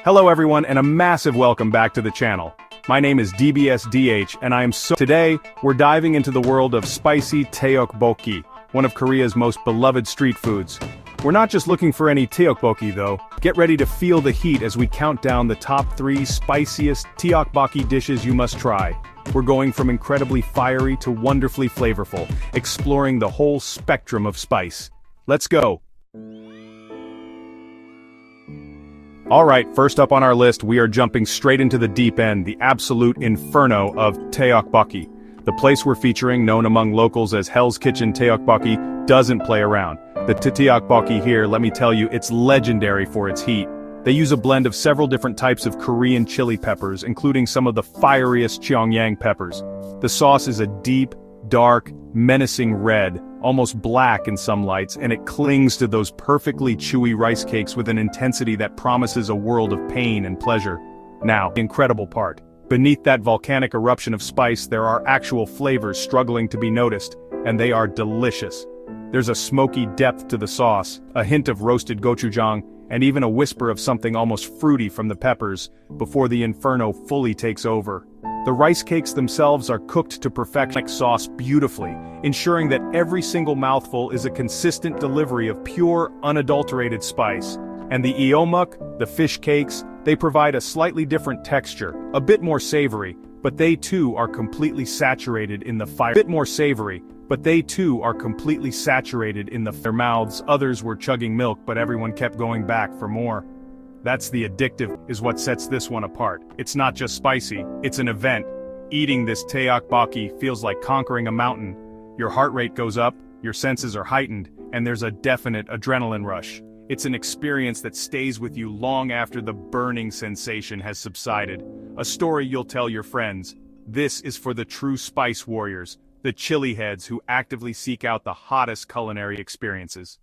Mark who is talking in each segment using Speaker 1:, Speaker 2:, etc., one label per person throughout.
Speaker 1: Hello everyone and a massive welcome back to the channel. My name is DBSDH and Today, we're diving into the world of spicy Tteokbokki, one of Korea's most beloved street foods. We're not just looking for any Tteokbokki though. Get ready to feel the heat as we count down the top 3 spiciest Tteokbokki dishes you must try. We're going from incredibly fiery to wonderfully flavorful, exploring the whole spectrum of spice. Let's go! Alright, first up on our list, we are jumping straight into the deep end, the absolute inferno of Tteokbokki. The place we're featuring, known among locals as Hell's Kitchen Tteokbokki, doesn't play around. The Tteokbokki here, let me tell you, it's legendary for its heat. They use a blend of several different types of Korean chili peppers, including some of the fieriest Cheongyang peppers. The sauce is a deep, dark, menacing red, almost black in some lights, and it clings to those perfectly chewy rice cakes with an intensity that promises a world of pain and pleasure. Now, the incredible part. Beneath that volcanic eruption of spice, there are actual flavors struggling to be noticed, and they are delicious. There's a smoky depth to the sauce, a hint of roasted gochujang, and even a whisper of something almost fruity from the peppers, before the inferno fully takes over. The rice cakes themselves are cooked to perfection sauce beautifully, ensuring that every single mouthful is a consistent delivery of pure, unadulterated spice. And the eomuk, the fish cakes, they provide a slightly different texture, a bit more savory, but they too are completely saturated in the fire. Their mouths, others were chugging milk, but everyone kept going back for more. That's the addictive, is what sets this one apart. It's not just spicy, it's an event. Eating this Tteokbokki feels like conquering a mountain. Your heart rate goes up, your senses are heightened, and there's a definite adrenaline rush. It's an experience that stays with you long after the burning sensation has subsided. A story you'll tell your friends. This is for the true spice warriors, the chili heads who actively seek out the hottest culinary experiences.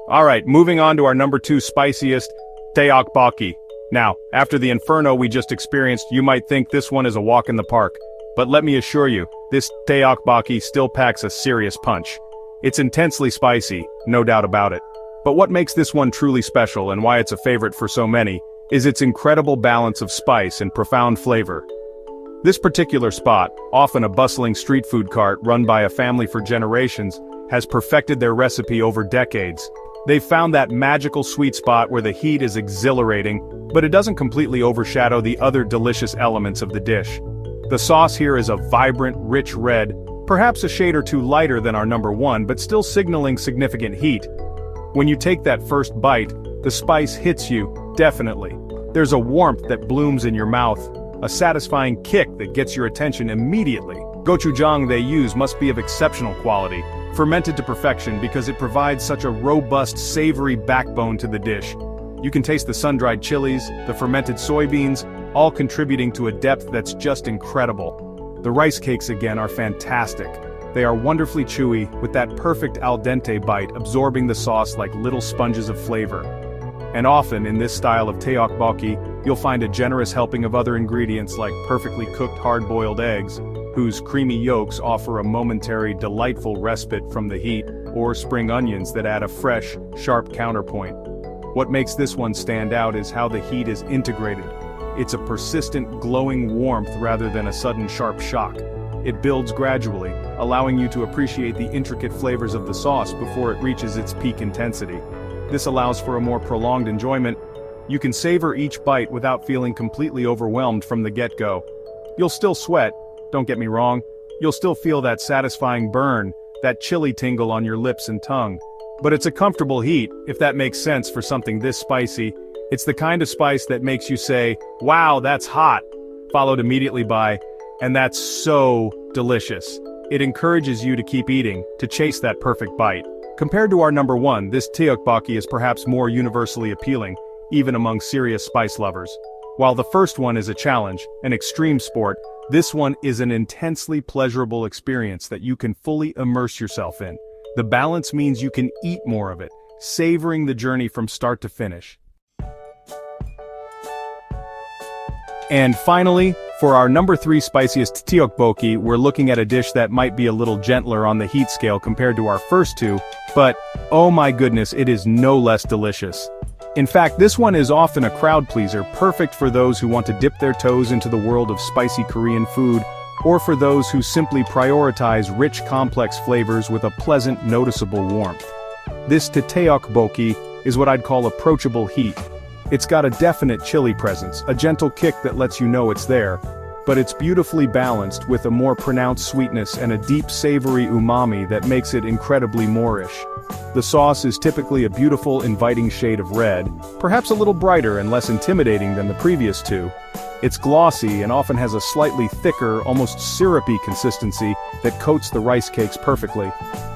Speaker 1: Alright, moving on to our number 2 spiciest, Tteokbokki. Now, after the inferno we just experienced, you might think this one is a walk in the park. But let me assure you, this Tteokbokki still packs a serious punch. It's intensely spicy, no doubt about it. But what makes this one truly special and why it's a favorite for so many, is its incredible balance of spice and profound flavor. This particular spot, often a bustling street food cart run by a family for generations, has perfected their recipe over decades. They've found that magical sweet spot where the heat is exhilarating, but it doesn't completely overshadow the other delicious elements of the dish. The sauce here is a vibrant, rich red, perhaps a shade or two lighter than our number 1, but still signaling significant heat. When you take that first bite, the spice hits you, definitely. There's a warmth that blooms in your mouth, a satisfying kick that gets your attention immediately. Gochujang they use must be of exceptional quality, fermented to perfection because it provides such a robust, savory backbone to the dish. You can taste the sun-dried chilies, the fermented soybeans, all contributing to a depth that's just incredible. The rice cakes again are fantastic. They are wonderfully chewy, with that perfect al dente bite absorbing the sauce like little sponges of flavor. And often, in this style of Tteokbokki, you'll find a generous helping of other ingredients like perfectly cooked hard-boiled eggs, whose creamy yolks offer a momentary, delightful respite from the heat, or spring onions that add a fresh, sharp counterpoint. What makes this one stand out is how the heat is integrated. It's a persistent, glowing warmth rather than a sudden sharp shock. It builds gradually, allowing you to appreciate the intricate flavors of the sauce before it reaches its peak intensity. This allows for a more prolonged enjoyment. You can savor each bite without feeling completely overwhelmed from the get-go. You'll still sweat, don't get me wrong. You'll still feel that satisfying burn, that chilly tingle on your lips and tongue. But it's a comfortable heat, if that makes sense for something this spicy. It's the kind of spice that makes you say, "Wow, that's hot," followed immediately by, "And that's so delicious." It encourages you to keep eating, to chase that perfect bite. Compared to our number 1, this Tteokbokki is perhaps more universally appealing, even among serious spice lovers. While the first one is a challenge, an extreme sport, this one is an intensely pleasurable experience that you can fully immerse yourself in. The balance means you can eat more of it, savoring the journey from start to finish. And finally, For our number 3 spiciest Tteokbokki, we're looking at a dish that might be a little gentler on the heat scale compared to our first two, but, oh my goodness, it is no less delicious. In fact, this one is often a crowd pleaser, perfect for those who want to dip their toes into the world of spicy Korean food, or for those who simply prioritize rich complex flavors with a pleasant noticeable warmth. This Tteokbokki is what I'd call approachable heat. It's got a definite chili presence, a gentle kick that lets you know it's there, but it's beautifully balanced with a more pronounced sweetness and a deep savory umami that makes it incredibly Moorish. The sauce is typically a beautiful, inviting shade of red, perhaps a little brighter and less intimidating than the previous two. It's glossy and often has a slightly thicker, almost syrupy consistency that coats the rice cakes perfectly.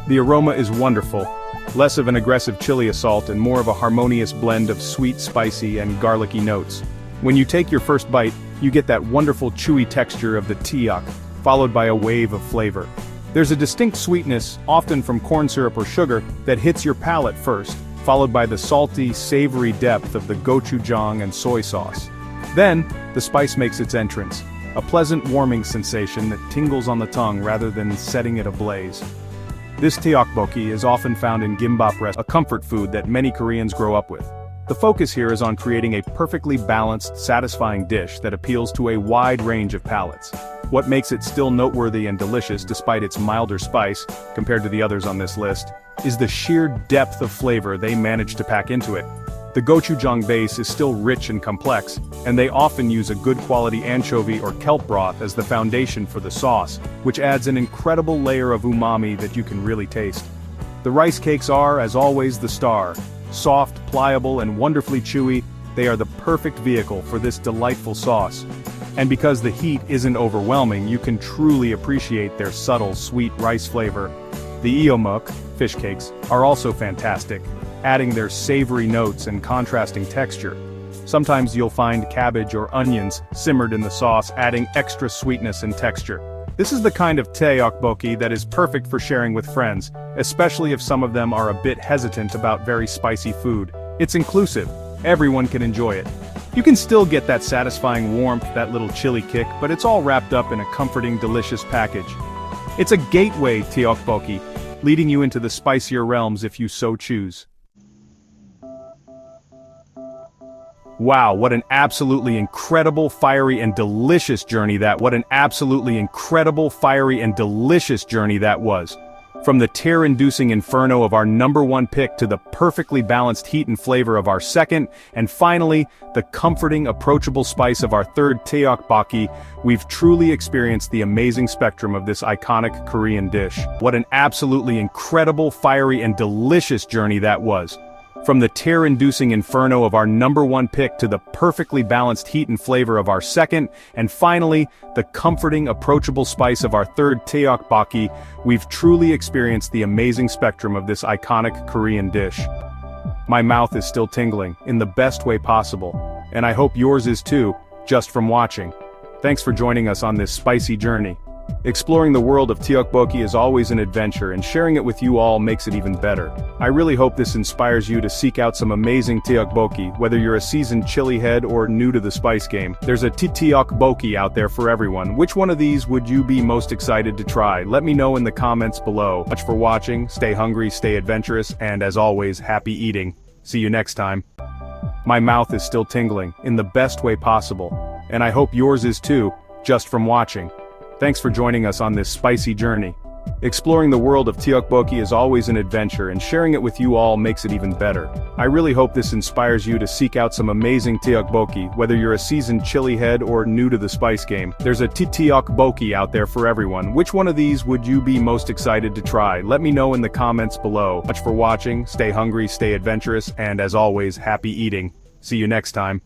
Speaker 1: The aroma is wonderful, less of an aggressive chili assault and more of a harmonious blend of sweet, spicy, and garlicky notes. When you take your first bite, you get that wonderful chewy texture of the tteok, followed by a wave of flavor. There's a distinct sweetness, often from corn syrup or sugar, that hits your palate first, followed by the salty, savory depth of the gochujang and soy sauce. Then, the spice makes its entrance, a pleasant warming sensation that tingles on the tongue rather than setting it ablaze. This Tteokbokki is often found in gimbap restaurants, a comfort food that many Koreans grow up with. The focus here is on creating a perfectly balanced, satisfying dish that appeals to a wide range of palates. What makes it still noteworthy and delicious despite its milder spice, compared to the others on this list, is the sheer depth of flavor they manage to pack into it. The gochujang base is still rich and complex, and they often use a good quality anchovy or kelp broth as the foundation for the sauce, which adds an incredible layer of umami that you can really taste. The rice cakes are, as always, the star. Soft, pliable, and wonderfully chewy, they are the perfect vehicle for this delightful sauce. And because the heat isn't overwhelming, you can truly appreciate their subtle, sweet rice flavor. The eomuk, fish cakes, are also fantastic, adding their savory notes and contrasting texture. Sometimes you'll find cabbage or onions simmered in the sauce, adding extra sweetness and texture. This is the kind of Tteokbokki that is perfect for sharing with friends, especially if some of them are a bit hesitant about very spicy food. It's inclusive, everyone can enjoy it. You can still get that satisfying warmth, that little chili kick, but it's all wrapped up in a comforting, delicious package. It's a gateway Tteokbokki, leading you into the spicier realms if you so choose. Wow, what an absolutely incredible, fiery and delicious journey that was. From the tear-inducing Inferno of our number 1 pick to the perfectly balanced heat and flavor of our second, and finally, the comforting, approachable spice of our third Tteokbokki, we've truly experienced the amazing spectrum of this iconic Korean dish. What an absolutely incredible, fiery and delicious journey that was. From the tear-inducing Inferno of our number 1 pick to the perfectly balanced heat and flavor of our second, and finally, the comforting, approachable spice of our third Tteokbokki, we've truly experienced the amazing spectrum of this iconic Korean dish. My mouth is still tingling, in the best way possible, and I hope yours is too, just from watching. Thanks for joining us on this spicy journey. Exploring the world of Tteokbokki is always an adventure, and sharing it with you all makes it even better. I really hope this inspires you to seek out some amazing Tteokbokki, whether you're a seasoned chili head or new to the spice game. There's a Tteokbokki out there for everyone. Which one of these would you be most excited to try? Let me know in the comments below. Much for watching, stay hungry, stay adventurous, and as always, happy eating. See you next time. My mouth is still tingling, in the best way possible, and I hope yours is too, just from watching. Thanks for joining us on this spicy journey. Exploring the world of Tteokbokki is always an adventure, and sharing it with you all makes it even better. I really hope this inspires you to seek out some amazing Tteokbokki, whether you're a seasoned chili head or new to the spice game. There's a Tteokbokki out there for everyone. Which one of these would you be most excited to try? Let me know in the comments below. Much for watching, stay hungry, stay adventurous, and as always, happy eating. See you next time.